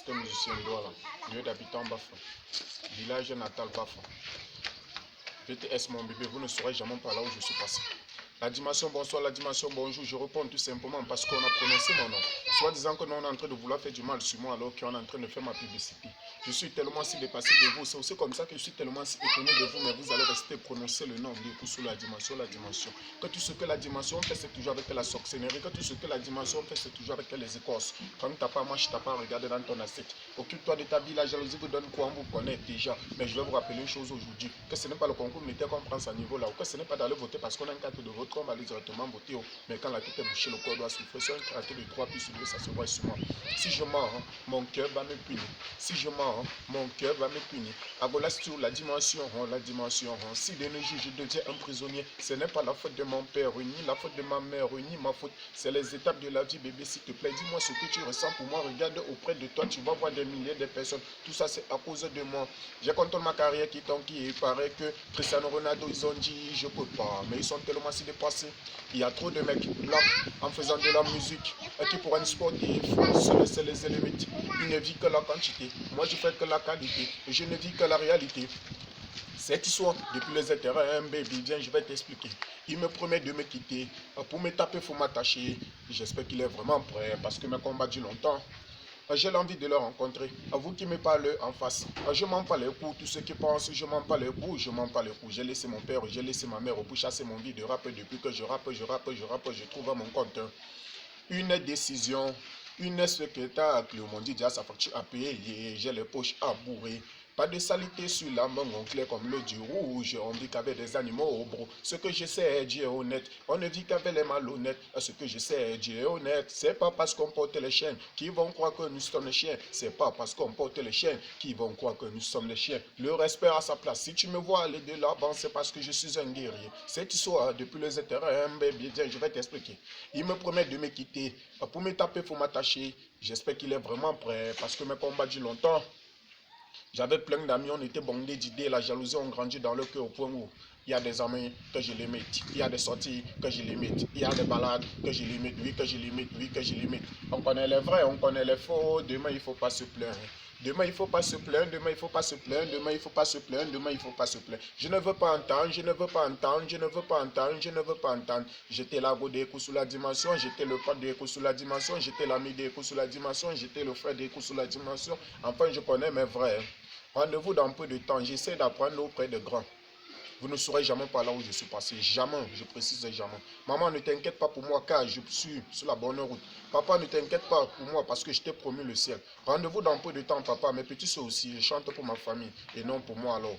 C'était musicien de Douala, lieu d'habitant Bafra, village natal Bafra. VTS mon bébé, vous ne saurez jamais par là où je suis passé. La dimension bonsoir, la dimension bonjour, je réponds tout simplement parce qu'on a prononcé mon nom. Soit disant que nous on est en train de vouloir faire du mal sur moi alors qu'on est en train de faire ma publicité. Je suis tellement si dépassé de vous, c'est aussi comme ça que je suis tellement si étonné de vous, mais vous allez rester prononcer le nom de sous la dimension, la dimension. Que tout ce que la dimension fait, c'est toujours avec la sorcellerie, que tout ce que la dimension fait, c'est toujours avec les écorces. Quand tu n'as pas marché, tu n'as pas regardé dans ton assiette. Occupe-toi de ta vie, la jalousie vous donne quoi, on vous connaît déjà. Mais je vais vous rappeler une chose aujourd'hui, que ce n'est pas le concours militaire qu'on prend à niveau là, ou que ce n'est pas d'aller voter parce qu'on a une carte de vote qu'on va aller directement voter. Mais quand la tête est bouchée, le corps doit souffrir. C'est un caractère de 3 plus 2, ça se voit sur moi. Si je mens, mon cœur va me punir. Si je mens, mon cœur va me punir. Abola sur la dimension, la dimension. Si de nos jours je deviens un prisonnier, ce n'est pas la faute de mon père, ni la faute de ma mère, ni ma faute. C'est les étapes de la vie, bébé. S'il te plaît, dis-moi ce que tu ressens pour moi. Regarde auprès de toi, tu vas voir des milliers de personnes. Tout ça, c'est à cause de moi. J'ai contrôlé ma carrière qui t'enquille. Il paraît que Cristiano Ronaldo, ils ont dit, je peux pas. Mais ils sont tellement si dépassés. Il y a trop de mecs blancs en faisant de la musique. Et qui pour un sportif, se laisser les limites. Il ne vit que la quantité. Moi, je fais que la qualité. Et je ne vis que la réalité. Cette histoire, depuis les intérêts, baby, viens, je vais t'expliquer. Il me promet de me quitter. Pour me taper, il faut m'attacher. J'espère qu'il est vraiment prêt parce que mes combats durent longtemps. J'ai l'envie de le rencontrer. À vous qui me parlez en face. Je m'en pas les coups. Tous ceux qui pensent, je m'en pas les coups. Je m'en pas les coups. J'ai laissé mon père, j'ai laissé ma mère pour chasser mon vie de rap. Depuis que je rappe, je trouve à mon compte une décision, une spectacle. On m'a dit déjà sa facture à payer. J'ai les poches à bourrer. Pas de saleté sur la main, on clair comme le du rouge. On vit qu'avec des animaux au bro. Ce que je sais, Dieu est honnête. On ne vit qu'avec les malhonnêtes. Ce que je sais, Dieu est honnête. C'est pas parce qu'on porte les chiens qui vont croire que nous sommes les chiens. C'est pas parce qu'on porte les chiens qui vont croire que nous sommes les chiens. Le respect à sa place. Si tu me vois aller de l'avant, c'est parce que je suis un guerrier. Cette histoire, depuis les intérêts, baby, je vais t'expliquer. Il me promet de me quitter. Pour me taper, il faut m'attacher. J'espère qu'il est vraiment prêt parce que mes combats durent longtemps. J'avais plein d'amis, on était bondés d'idées, la jalousie ont grandi dans le cœur au point où il y a des amis que je limite, il y a des sorties que je limite, il y a des balades que je limite, oui que je limite, oui que je limite. On connaît les vrais, on connaît les faux, demain il ne faut pas se plaindre. Demain il ne faut pas se plaindre, demain il ne faut pas se plaindre, demain il ne faut pas se plaindre, demain il ne faut pas se plaindre. Je ne veux pas entendre, je ne veux pas entendre, je ne veux pas entendre, je ne veux pas entendre. J'étais l'arbre des coups sous la dimension, j'étais le pote des coups sous la dimension, j'étais l'ami des coups sous la dimension, j'étais le frère des coups sous la dimension. Enfin je connais mes vrais. Rendez-vous dans peu de temps, j'essaie d'apprendre auprès de grands. Vous ne saurez jamais par là où je suis passé. Jamais, je précise jamais. Maman, ne t'inquiète pas pour moi car je suis sur la bonne route. Papa, ne t'inquiète pas pour moi parce que je t'ai promis le ciel. Rendez-vous dans peu de temps, papa. Mes petits soeurs aussi, je chante pour ma famille et non pour moi alors.